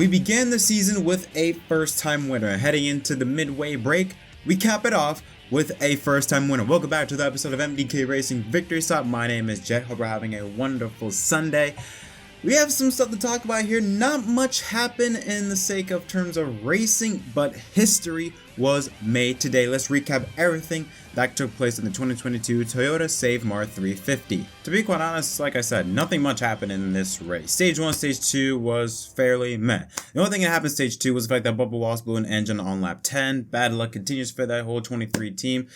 We began the season with a first-time winner. Heading into the midway break, we cap it off with a first-time winner. Welcome back to the episode of MDK Racing Victory Stop. My name is Jet. Hope we're having a wonderful Sunday. We have some stuff to talk about here. Not much happened in the sake of terms of racing, but history was made today. Let's recap everything that took place in the 2022 Toyota Save Mart 350. To be quite honest, like I said, nothing much happened in this race. Stage 1, Stage 2 was fairly meh. The only thing that happened in Stage 2 was the fact that Bubba Wallace blew an engine on lap 10. Bad luck continues for that whole 23 team.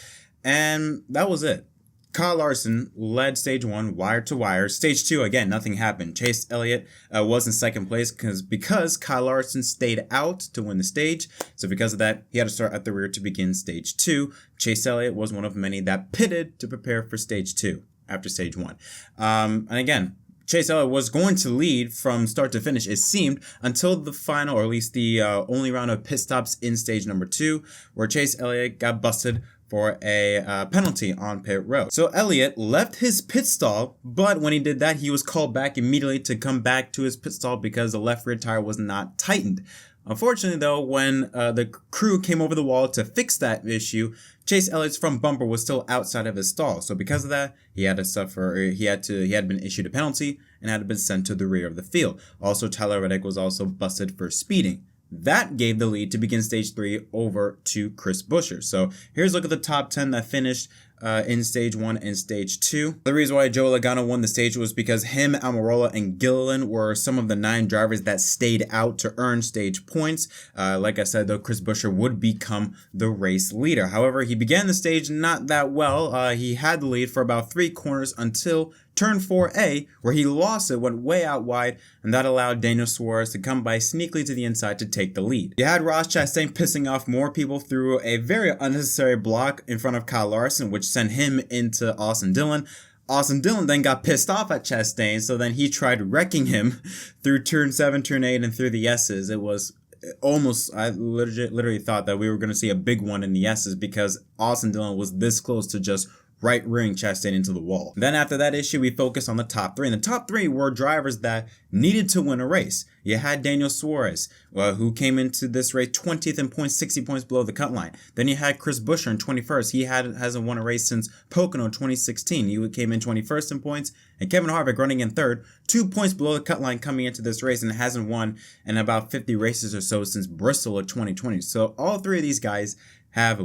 And that was it. Kyle Larson led Stage 1 wire to wire. Stage 2, again, nothing happened. Chase Elliott was in second place because Kyle Larson stayed out to win the stage. So because of that, he had to start at the rear to begin Stage 2. Chase Elliott was one of many that pitted to prepare for Stage 2 after Stage 1. And again, Chase Elliott was going to lead from start to finish, it seemed, until the final, or at least the only round of pit stops in Stage number 2, where Chase Elliott got busted for a penalty on pit road. So Elliott left his pit stall, but when he did that, he was called back immediately to come back to his pit stall because the left rear tire was not tightened. Unfortunately, though, when the crew came over the wall to fix that issue, Chase Elliott's front bumper was still outside of his stall. So because of that, he had been issued a penalty and had been sent to the rear of the field. Also, Tyler Reddick was also busted for speeding. That gave the lead to begin Stage 3 over to Chris Buescher. So here's a look at the top 10 that finished in Stage 1 and Stage 2. The reason why Joe Logano won the stage was because him, Almirola, and Gilliland were some of the 9 drivers that stayed out to earn stage points. Like I said, though, Chris Buescher would become the race leader. However, he began the stage not that well. He had the lead for about 3 corners until Turn 4A, where he lost it, went way out wide, and that allowed Daniel Suarez to come by sneakily to the inside to take the lead. You had Ross Chastain pissing off more people through a very unnecessary block in front of Kyle Larson, which sent him into Austin Dillon. Austin Dillon then got pissed off at Chastain, so then he tried wrecking him through Turn 7, Turn 8, and through the S's. It was almost, I literally thought that we were going to see a big one in the S's because Austin Dillon was this close to just right rearing Chastain into the wall. Then after that issue, we focused on the top 3. And the top 3 were drivers that needed to win a race. You had Daniel Suarez, who came into this race 20th in points, 60 points below the cut line. Then you had Chris Buescher in 21st. He hasn't won a race since Pocono 2016. He came in 21st in points. And Kevin Harvick running in 3rd, 2 points below the cut line coming into this race, and hasn't won in about 50 races or so since Bristol of 2020. So all 3 of these guys have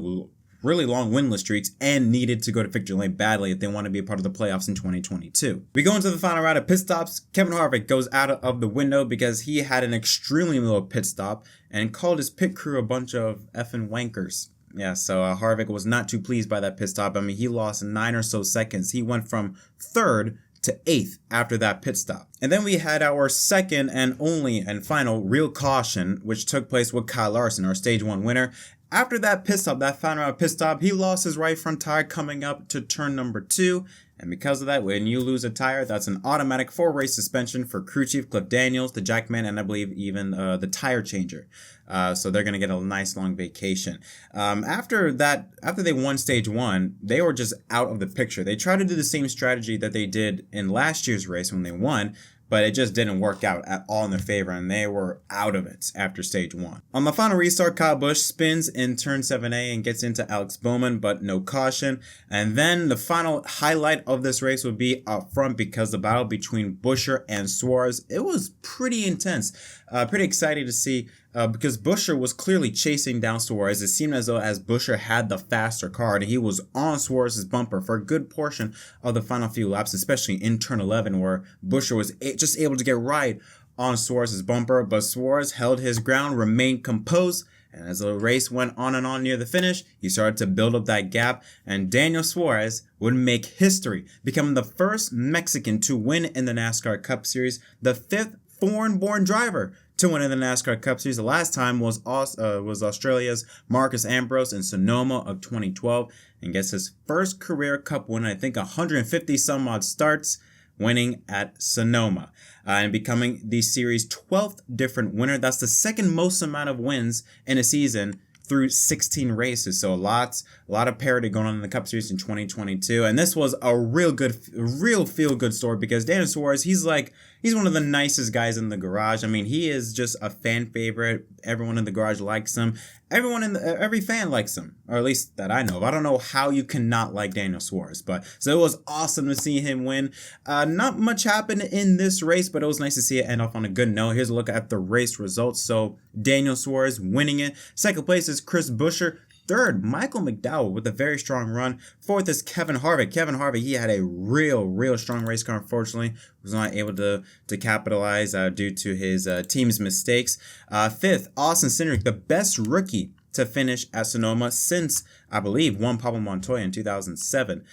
really long winless streaks and needed to go to victory lane badly if they want to be a part of the playoffs in 2022. We go into the final round of pit stops. Kevin Harvick goes out of the window because he had an extremely low pit stop and called his pit crew a bunch of effing wankers. Yeah, so Harvick was not too pleased by that pit stop. I mean, he lost 9 or so seconds. He went from 3rd to 8th after that pit stop. And then we had our second and only and final real caution, which took place with Kyle Larson, our Stage 1 winner. After that pit stop, that final round pit stop, he lost his right front tire coming up to turn number 2. And because of that, when you lose a tire, that's an automatic 4-race suspension for crew chief Cliff Daniels, the jackman, and I believe even the tire changer. So they're going to get a nice long vacation. After they won Stage 1, they were just out of the picture. They tried to do the same strategy that they did in last year's race when they won, but it just didn't work out at all in their favor, and they were out of it after Stage 1. On the final restart, Kyle Busch spins in Turn 7A and gets into Alex Bowman, but no caution. And then the final highlight of this race would be up front because the battle between Buescher and Suarez, it was pretty intense. Pretty exciting to see because Buescher was clearly chasing down Suarez. It seemed as though as Buescher had the faster car and he was on Suarez's bumper for a good portion of the final few laps, especially in Turn 11 where Buescher was just able to get right on Suarez's bumper, but Suarez held his ground, remained composed, and as the race went on and on near the finish, he started to build up that gap, and Daniel Suarez would make history, becoming the first Mexican to win in the NASCAR Cup Series, the 5th foreign-born driver to win in the NASCAR Cup Series. The last time was Australia's Marcus Ambrose in Sonoma of 2012, and gets his first career Cup win, I think 150 some odd starts, winning at Sonoma and becoming the series' 12th different winner. That's the second most amount of wins in a season through 16 races. So a lot of parity going on in the Cup Series in 2022. And this was a real feel-good story because Daniel Suarez, he's like He's one of the nicest guys in the garage. I mean, he is just a fan favorite. Everyone in the garage likes him. Every fan likes him, or at least that I know of. I don't know how you cannot like Daniel Suarez, but so it was awesome to see him win. Not much happened in this race, but it was nice to see it end off on a good note. Here's a look at the race results. So Daniel Suarez winning it. Second place is Chris Buescher. Third, Michael McDowell with a very strong run. Fourth is Kevin Harvick. Kevin Harvick, he had a real strong race car. Unfortunately, was not able to capitalize due to his team's mistakes. Fifth, Austin Cindric, the best rookie to finish at Sonoma since, I believe, Juan Pablo Montoya in 2007.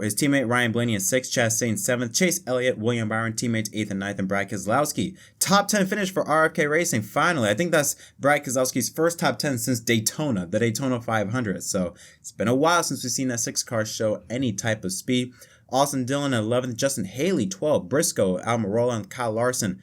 His teammate Ryan Blaney in 6th, Chastain 7th, Chase Elliott, William Byron, teammates 8th and 9th, and Brad Keselowski. Top 10 finish for RFK Racing, finally. I think that's Brad Keselowski's first top 10 since Daytona, the Daytona 500. So it's been a while since we've seen that 6 car show any type of speed. Austin Dillon at 11th, Justin Haley 12th, Briscoe, Almirola, and Kyle Larson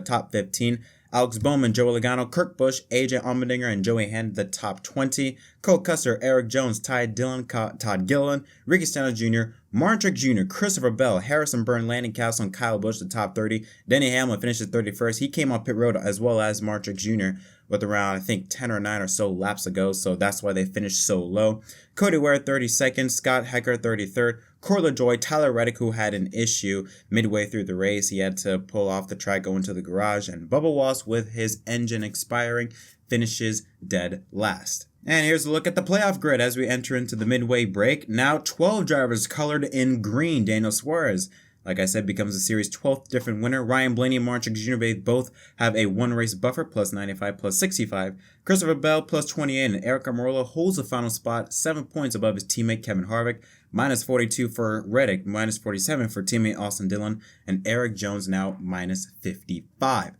top 15. Alex Bowman, Joey Logano, Kurt Busch, AJ Allmendinger, and Joey Hand the top 20. Cole Custer, Eric Jones, Ty Dillon, Todd Gilliland, Ricky Stenhouse Jr., Martin Truex Jr., Christopher Bell, Harrison Byrne, Landon Castle, and Kyle Busch the top 30. Denny Hamlin finishes 31st. He came off pit road as well as Martin Truex Jr. with around, I think, 10 or 9 or so laps ago, so that's why they finished so low. Cody Ware 32nd, Scott Hecker 33rd, Corey LaJoie, Tyler Reddick, who had an issue midway through the race. He had to pull off the track, go into the garage, and Bubba Wallace, with his engine expiring, finishes dead last. And here's a look at the playoff grid as we enter into the midway break. Now 12 drivers colored in green. Daniel Suarez, like I said, becomes the series' 12th different winner. Ryan Blaney and Martin Truex Jr. both have a 1-race buffer, plus 95, plus 65. Christopher Bell, plus 28, and Eric Almirola holds the final spot, 7 points above his teammate Kevin Harvick. Minus 42 for Reddick, minus 47 for teammate Austin Dillon, and Eric Jones now minus 55.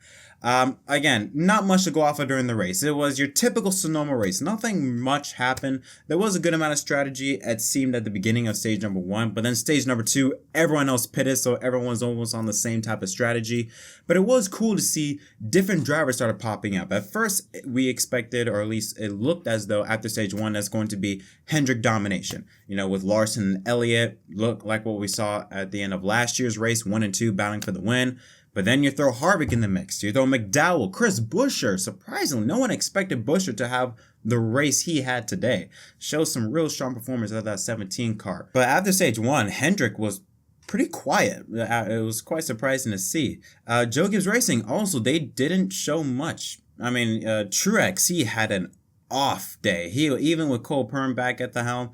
Again, not much to go off of during the race. It was your typical Sonoma race. Nothing much happened. There was a good amount of strategy, it seemed, at the beginning of stage number 1, but then stage number 2, everyone else pitted, so everyone's almost on the same type of strategy. But it was cool to see different drivers started popping up. At first, we expected, or at least it looked as though after stage 1, that's going to be Hendrick domination. You know, with Larson and Elliott, look like what we saw at the end of last year's race, 1 and 2 battling for the win. But then you throw Harvick in the mix. You throw McDowell, Chris Buescher. Surprisingly, no one expected Buescher to have the race he had today. Shows some real strong performance out of that 17 car. But after stage 1, Hendrick was pretty quiet. It was quite surprising to see. Joe Gibbs Racing, also, they didn't show much. I mean, Truex, he had an off day. Even with Cole Pearn back at the helm,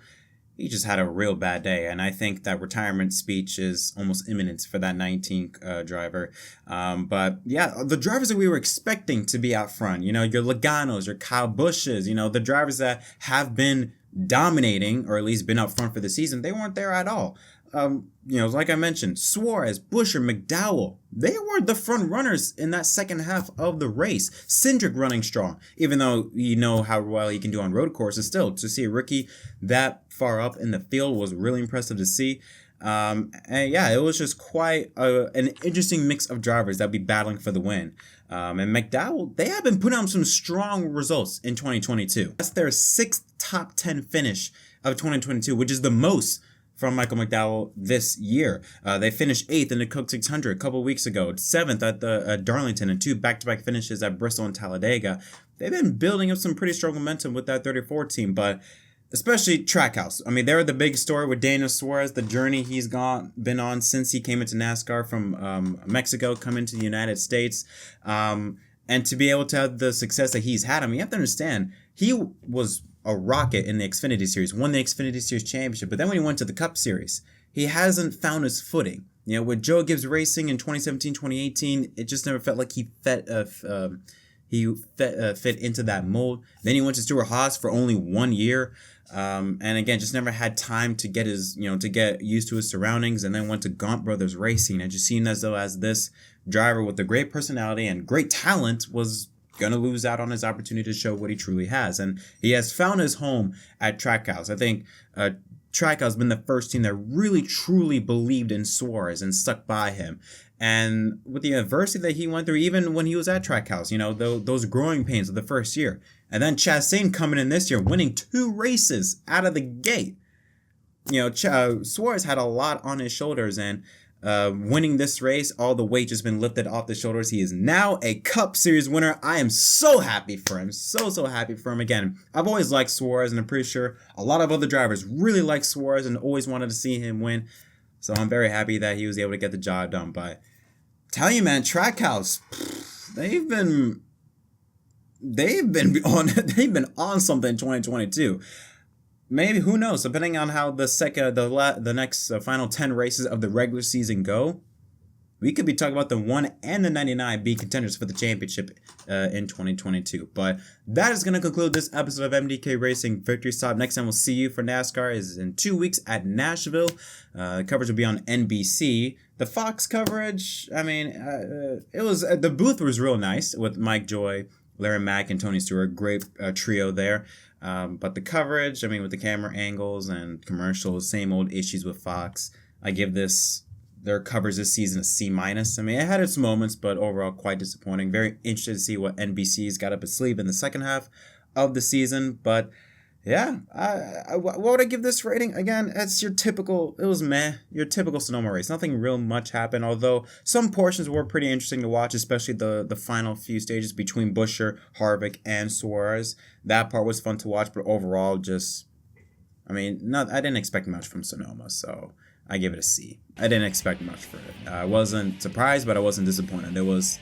he just had a real bad day, and I think that retirement speech is almost imminent for that 19 driver. But yeah, the drivers that we were expecting to be out front, you know, your Logano's, your Kyle Busch's, you know, the drivers that have been dominating, or at least been out front for the season, they weren't there at all. You know, like I mentioned, Suarez, Buescher, McDowell, they were the front runners in that second half of the race. Cindric running strong, even though you know how well he can do on road courses. Still, to see a rookie that far up in the field was really impressive to see. And yeah, it was just quite an interesting mix of drivers that would be battling for the win. And McDowell, they have been putting on some strong results in 2022. That's their 6th top 10 finish of 2022, which is the most from Michael McDowell this year. They finished 8th in the Coke 600 a couple weeks ago, 7th at the Darlington, and 2 back-to-back finishes at Bristol and Talladega. They've been building up some pretty strong momentum with that 34 team, but especially Trackhouse. I mean, they're the big story with Daniel Suarez, the journey he's been on since he came into NASCAR from Mexico, coming to the United States. And to be able to have the success that he's had, I mean, you have to understand, he was a rocket in the Xfinity Series, won the Xfinity Series championship, but then when he went to the Cup Series, he hasn't found his footing. You know, with Joe Gibbs Racing in 2017, 2018, it just never felt like he fit into that mold. Then he went to Stewart Haas for only 1 year, and again, just never had time to get to get used to his surroundings, and then went to Gaunt Brothers Racing. It just seemed as though this driver with a great personality and great talent was gonna lose out on his opportunity to show what he truly has, and he has found his home at Trackhouse. I think Trackhouse has been the first team that really truly believed in Suarez and stuck by him. And with the adversity that he went through, even when he was at Trackhouse, you know, those growing pains of the first year, and then Chastain coming in this year, winning 2 races out of the gate. You know, Suarez had a lot on his shoulders, and winning this race. All the weight just been lifted off the shoulders. He is now a Cup Series winner. I am so happy for him. So happy for him. Again, I've always liked Suarez, and I'm pretty sure a lot of other drivers really like Suarez and always wanted to see him win. So I'm very happy that he was able to get the job done. But tell you, man, Trackhouse, they've been on something in 2022. Maybe, who knows, depending on how the next final 10 races of the regular season go, we could be talking about the 1 and the 99 being contenders for the championship in 2022. But that is going to conclude this episode of MDK Racing Victory Stop. Next time we'll see you for NASCAR is in 2 weeks at Nashville. Coverage will be on NBC. The Fox coverage, I mean, it was the booth was real nice with Mike Joy, Larry Mack, and Tony Stewart. Great trio there. But the coverage, I mean, with the camera angles and commercials, same old issues with Fox. I give their covers this season a C-. I mean, it had its moments, but overall quite disappointing. Very interested to see what NBC's got up its sleeve in the second half of the season. But yeah, what would I give this rating? Again, it's your typical Sonoma race. Nothing real much happened, although some portions were pretty interesting to watch, especially the final few stages between Buescher, Harvick, and Suarez. That part was fun to watch, but overall I didn't expect much from Sonoma, so I give it a C. I didn't expect much for it. I wasn't surprised, but I wasn't disappointed. It was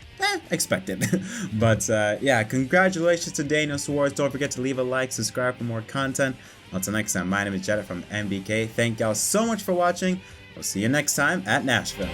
expected. But yeah, congratulations to Daniel Suarez. Don't forget to leave a like, subscribe for more content. Until next time, my name is Jetta from MBK. Thank y'all so much for watching. We'll see you next time at Nashville.